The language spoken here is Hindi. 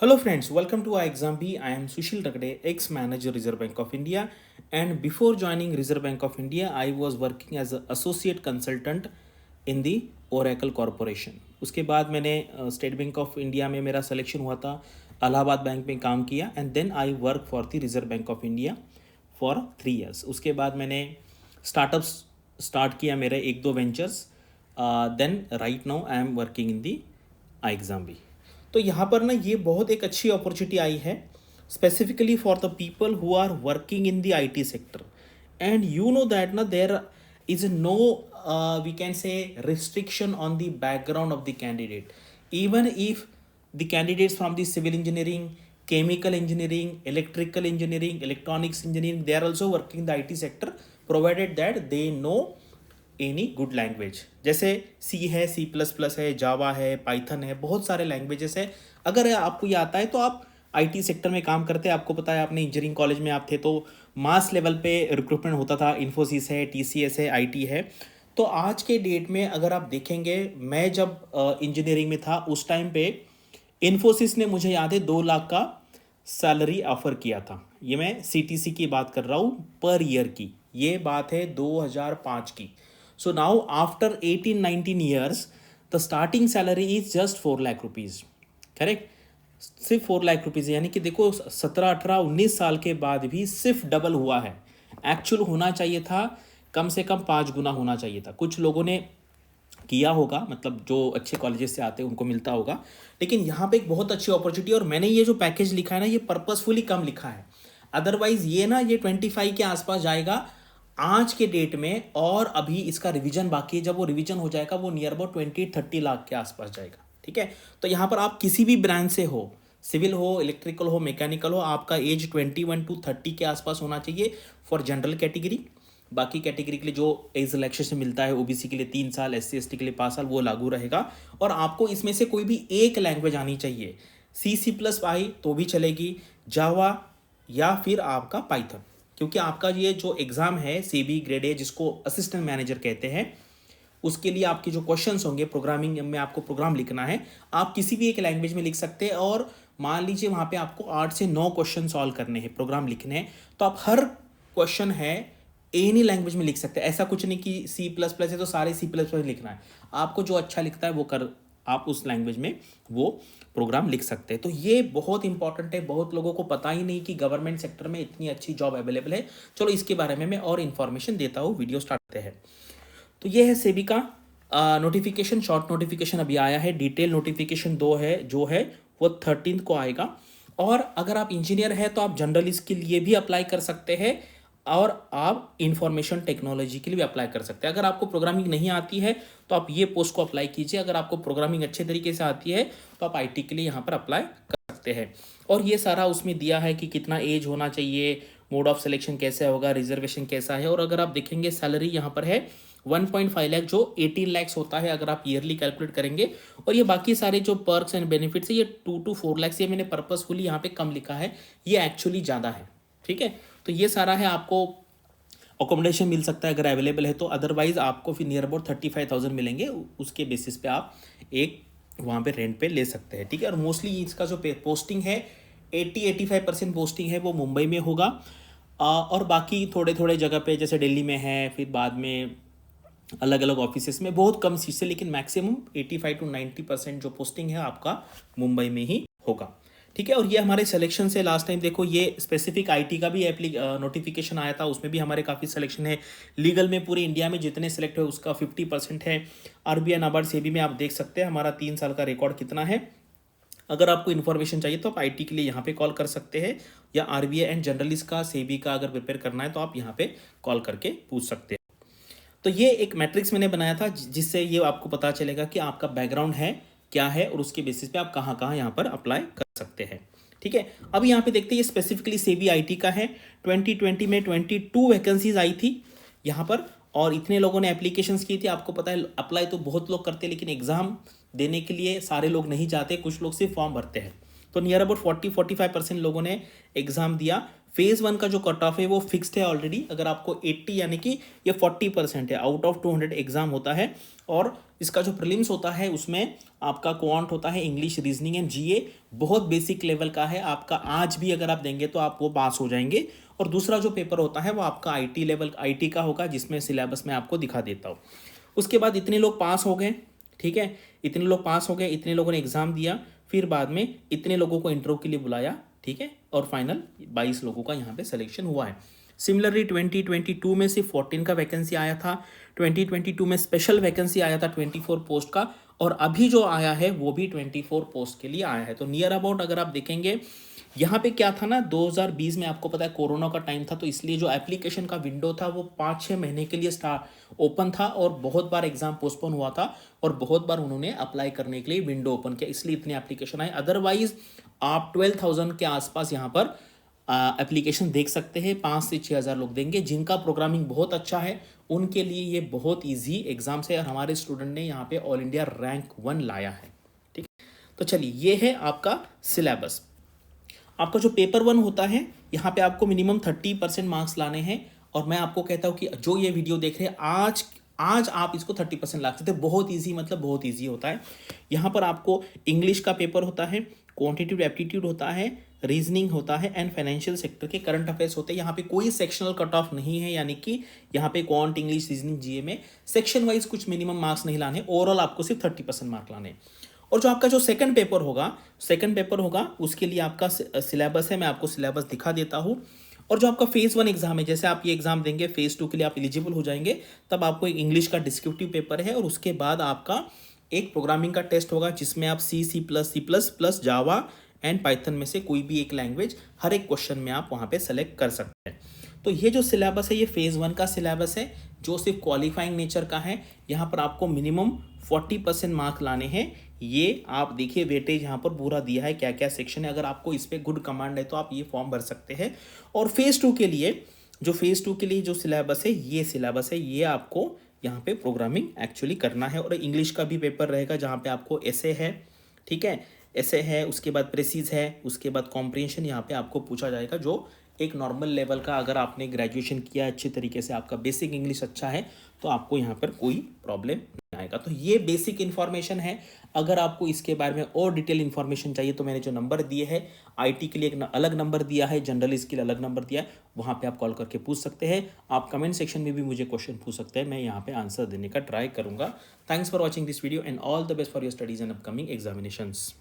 Hello friends, welcome to iExamB. I am Sushil Ragde, ex-manager Reserve Bank of India, and before joining Reserve Bank of India, I was working as an associate consultant in the Oracle Corporation. उसके बाद मैंने स्टेट बैंक ऑफ इंडिया में मेरा सिलेक्शन हुआ था, इलाहाबाद बैंक में काम किया and then I work for the Reserve Bank of India for 3 years. उसके बाद मैंने स्टार्टअप्स स्टार्ट किया मेरे एक दो ventures. Then right now I am working in the iExamB. तो यहाँ पर ना ये बहुत एक अच्छी अपॉर्चुनिटी आई है specifically for the people who are working in the IT sector. And you know that ना there is no we can say restriction on the background of the candidate. Even if the candidates from the civil engineering, chemical engineering, electrical engineering, electronics engineering, they are also working in the IT sector, provided that they know any good language. जैसे सी है, सी प्लस प्लस है, जावा है, पाइथन है, बहुत सारे लैंग्वेजेस है. अगर आपको ये आता है तो आप आईटी सेक्टर में काम करते हैं. आपको पता है, आपने इंजीनियरिंग कॉलेज में आप थे तो मास लेवल पे रिक्रूटमेंट होता था. इन्फोसिस है, टीसीएस है, आईटी है. तो आज के डेट में अगर आप देखेंगे, मैं जब इंजीनियरिंग में था उस टाइम पे इन्फोसिस ने मुझे याद है 2 लाख का सैलरी ऑफर किया था. ये मैं सीटीसी की बात कर रहा हूँ पर ईयर की. ये बात है 2005 की. So now after 18-19 years, the starting salary is just 4 lakh rupees. Correct. सिर्फ 4 लाख रुपीज़. यानी कि देखो 17, 18, 19 साल के बाद भी सिर्फ डबल हुआ है. एक्चुअल होना चाहिए था कम से कम 5 गुना होना चाहिए था. कुछ लोगों ने किया होगा, मतलब जो अच्छे कॉलेजेस से आते हैं उनको मिलता होगा. लेकिन यहाँ पे एक बहुत अच्छी अपॉर्चुनिटी. और मैंने ये जो पैकेज लिखा है ना, ये पर्पसफुली कम लिखा है. अदरवाइज ये ना ये 25 के आसपास जाएगा आज के डेट में. और अभी इसका रिवीजन बाकी है. जब वो रिवीजन हो जाएगा वो नियर अबाउट 20-30 लाख के आसपास जाएगा. ठीक है. तो यहाँ पर आप किसी भी ब्रांच से हो, सिविल हो, इलेक्ट्रिकल हो, मैकेनिकल हो, आपका एज 21 to 30 के आसपास होना चाहिए फॉर जनरल कैटेगरी. बाकी कैटेगरी के लिए जो एज रिलैक्सेशन मिलता है, ओबीसी के लिए 3 साल, SC ST के लिए 5 साल, वो लागू रहेगा. और आपको इसमें से कोई भी एक लैंग्वेज आनी चाहिए. C++ आई तो भी चलेगी, जावा या फिर आपका पाइथन. क्योंकि आपका ये जो एग्ज़ाम है CB ग्रेड ए, जिसको असिस्टेंट मैनेजर कहते हैं, उसके लिए आपके जो क्वेश्चंस होंगे प्रोग्रामिंग में, आपको प्रोग्राम लिखना है. आप किसी भी एक लैंग्वेज में लिख सकते हैं. और मान लीजिए वहाँ पे आपको 8 से 9 क्वेश्चन सॉल्व करने हैं, प्रोग्राम लिखने हैं, तो आप हर क्वेश्चन है एनी लैंग्वेज में लिख सकते हैं. ऐसा कुछ नहीं कि C++ है तो सारे C++ लिखना है. आपको जो अच्छा लिखता है वो कर, आप उस लैंग्वेज में वो प्रोग्राम लिख सकते हैं. तो ये बहुत इंपॉर्टेंट है. बहुत लोगों को पता ही नहीं कि गवर्नमेंट सेक्टर में इतनी अच्छी जॉब अवेलेबल है. चलो इसके बारे में मैं और इन्फॉर्मेशन देता हूँ. वीडियो स्टार्ट करते हैं. तो ये है सेबी का नोटिफिकेशन. शॉर्ट नोटिफिकेशन अभी आया है. डिटेल नोटिफिकेशन 2 है जो है वो 13 को आएगा. और अगर आप इंजीनियर है तो आप जर्नलिस्ट के लिए भी अप्लाई कर सकते हैं और आप इंफॉर्मेशन टेक्नोलॉजी के लिए भी अप्लाई कर सकते हैं. अगर आपको प्रोग्रामिंग नहीं आती है तो आप ये पोस्ट को अप्लाई कीजिए. अगर आपको प्रोग्रामिंग अच्छे तरीके से आती है तो आप आईटी के लिए यहाँ पर अप्लाई कर सकते हैं. और ये सारा उसमें दिया है कि कितना एज होना चाहिए, मोड ऑफ सिलेक्शन कैसे होगा, रिजर्वेशन कैसा है. और अगर आप देखेंगे सैलरी यहाँ पर है 1.5 लाख, जो 18 लैक्स होता है अगर आप ईयरली कैलकुलेट करेंगे. और ये बाकी सारे जो पर्क्स एंड बेनिफिट्स है ये 2 to 4 लैक्स. ये मैंने पर्पसफुली यहाँ पे कम लिखा है, ये एक्चुअली ज़्यादा है. ठीक है. तो ये सारा है. आपको अकोमोडेशन मिल सकता है अगर अवेलेबल है तो. अदरवाइज आपको फिर नियर अबाउट 35,000 मिलेंगे. उसके बेसिस पे आप एक वहाँ पे रेंट पे ले सकते हैं. ठीक है. और मोस्टली इसका जो पोस्टिंग है 80-85% पोस्टिंग है वो मुंबई में होगा. और बाकी थोड़े थोड़े जगह पे जैसे दिल्ली में है, फिर बाद में अलग अलग ऑफिसेस में बहुत कम सीट से, लेकिन मैक्सिमम 85-90% जो पोस्टिंग है आपका मुंबई में ही होगा. ठीक है. और ये हमारे सिलेक्शन से लास्ट टाइम देखो, ये स्पेसिफिक आईटी का भी नोटिफिकेशन आया था, उसमें भी हमारे काफ़ी सिलेक्शन है. लीगल में पूरे इंडिया में जितने सेलेक्ट हुए उसका 50% है. आरबीआई, नाबार्ड, सेबी में आप देख सकते हैं हमारा 3 साल का रिकॉर्ड कितना है. अगर आपको इन्फॉर्मेशन चाहिए तो आप आईटी के लिए यहाँ पे कॉल कर सकते हैं, या आरबीआई एंड जनरलिस्ट का, सेबी का अगर प्रिपेयर करना है तो आप यहाँ पे कॉल करके पूछ सकते हैं. तो ये एक मैट्रिक्स मैंने बनाया था जिससे ये आपको पता चलेगा कि आपका बैकग्राउंड है क्या है और उसके बेसिस पे आप कहाँ कहाँ यहाँ पर अप्लाई कर सकते हैं. ठीक है. अब यहाँ पे देखते हैं, ये स्पेसिफिकली सेबी आईटी का है. 2020 में 22 वैकेंसीज आई थी यहाँ पर, और इतने लोगों ने एप्लीकेशंस की थी. आपको पता है अप्लाई तो बहुत लोग करते हैं, लेकिन एग्जाम देने के लिए सारे लोग नहीं जाते, कुछ लोग सिर्फ फॉर्म भरते हैं. तो नियर अबाउट 40-45% लोगों ने एग्जाम दिया. फेज़ 1 का जो कट ऑफ है वो फिक्स्ड है ऑलरेडी। अगर आपको 80 यानी कि ये 40% है, आउट ऑफ 200 एग्जाम होता है। और इसका जो प्रीलिम्स होता है उसमें आपका क्वांट होता है, इंग्लिश, रीजनिंग एंड जीए, बहुत बेसिक लेवल का है आपका। आज भी अगर आप देंगे तो आप वो पास हो जाएंगे। और दूसरा जो पेपर होता है वो आपका आईटी लेवल, आईटी का होगा, जिसमें सिलेबस में आपको दिखा देता हूँ। उसके बाद इतने लोग पास हो गए, ठीक है, इतने लोग पास हो गए, इतने लोगों ने एग्ज़ाम दिया, फिर बाद में इतने लोगों को इंटरव्यू के लिए बुलाया, ठीक है, और फाइनल 22 लोगों का यहाँ पे सिलेक्शन हुआ है। सिमिलरली 2022 में सिर्फ 14 का वैकेंसी आया था, 2022 में स्पेशल वैकेंसी आया था 24 पोस्ट का, और अभी जो आया है वो भी 24 पोस्ट के लिए आया है। तो नियर अबाउट अगर आप देखेंगे यहाँ पे क्या था ना, 2020 में आपको पता है कोरोना का टाइम था, तो इसलिए जो एप्लीकेशन का विंडो था वो 5-6 महीने के लिए ओपन था, और बहुत बार एग्जाम पोस्टपोन हुआ था, और बहुत बार उन्होंने अप्लाई करने के लिए विंडो ओपन किया, इसलिए इतने एप्लीकेशन आए। अदरवाइज आप 12,000 के आसपास यहाँ पर एप्लीकेशन देख सकते हैं। 5 से 6 हज़ार लोग देंगे। जिनका प्रोग्रामिंग बहुत अच्छा है उनके लिए ये बहुत ईजी एग्जाम है, और हमारे स्टूडेंट ने यहाँ पे ऑल इंडिया रैंक 1 लाया है, ठीक। तो चलिए, ये है आपका सिलेबस। आपका जो पेपर 1 होता है, यहाँ पे आपको मिनिमम 30% मार्क्स लाने हैं। और मैं आपको कहता हूँ कि जो ये वीडियो देख रहे हैं आज आप इसको 30% ला सकते हैं। बहुत इजी, मतलब बहुत इजी होता है। यहाँ पर आपको इंग्लिश का पेपर होता है, क्वांटिटेटिव एप्टीट्यूड होता है, रीजनिंग होता है, एंड फाइनेंशियल सेक्टर के करंट अफेयर्स होते हैं। यहाँ पे कोई सेक्शनल कट ऑफ नहीं है, यानी कि यहाँ पे क्वांट, इंग्लिश, रीजनिंग, जीए में सेक्शन वाइज कुछ मिनिमम मार्क्स नहीं लाने, ओवरऑल आपको सिर्फ 30% मार्क लाने। और जो आपका जो सेकंड पेपर होगा उसके लिए आपका सिलेबस है, मैं आपको सिलेबस दिखा देता हूँ। और जो आपका फेज़ 1 एग्जाम है, जैसे आप ये एग्जाम देंगे, फेज़ 2 के लिए आप एलिजिबल हो जाएंगे, तब आपको एक इंग्लिश का डिस्क्रिप्टिव पेपर है, और उसके बाद आपका एक प्रोग्रामिंग का टेस्ट होगा, जिसमें आप C++, जावा एंड पाइथन में से कोई भी एक लैंग्वेज हर एक क्वेश्चन में आप वहाँ पे सेलेक्ट कर सकते हैं। तो ये जो सिलेबस है ये फेज़ 1 का सिलेबस है, जो सिर्फ क्वालिफाइंग नेचर का है। यहाँ पर आपको मिनिमम 40% मार्क लाने हैं। ये आप देखिए, वेटेज यहाँ पर पूरा दिया है, क्या क्या सेक्शन है। अगर आपको इस पर गुड कमांड है तो आप ये फॉर्म भर सकते हैं। और फेज़ 2 के लिए जो सिलेबस है, ये सिलेबस है, ये आपको यहाँ पे प्रोग्रामिंग एक्चुअली करना है। और इंग्लिश का भी पेपर रहेगा, जहाँ पे आपको ऐसे है, ठीक है, ऐसे है, उसके बाद प्रेसिज है, उसके बाद कॉम्प्रिहेंशन यहाँ पे आपको पूछा जाएगा, जो एक नॉर्मल लेवल का, अगर आपने ग्रेजुएशन किया है अच्छे तरीके से, आपका बेसिक इंग्लिश अच्छा है, तो आपको यहाँ पर कोई प्रॉब्लम नहीं आएगा। तो ये बेसिक इन्फॉर्मेशन है। अगर आपको इसके बारे में और डिटेल इन्फॉर्मेशन चाहिए तो मैंने जो नंबर दिए है, आईटी के लिए एक अलग नंबर दिया है, जनरलिस्ट के लिए अलग नंबर दिया है, वहाँ पे आप कॉल करके पूछ सकते हैं। आप कमेंट सेक्शन में भी मुझे क्वेश्चन पूछ सकते हैं, मैं यहाँ पे आंसर देने का ट्राई करूँगा। Thanks for watching this video and all the best for your studies and upcoming examinations.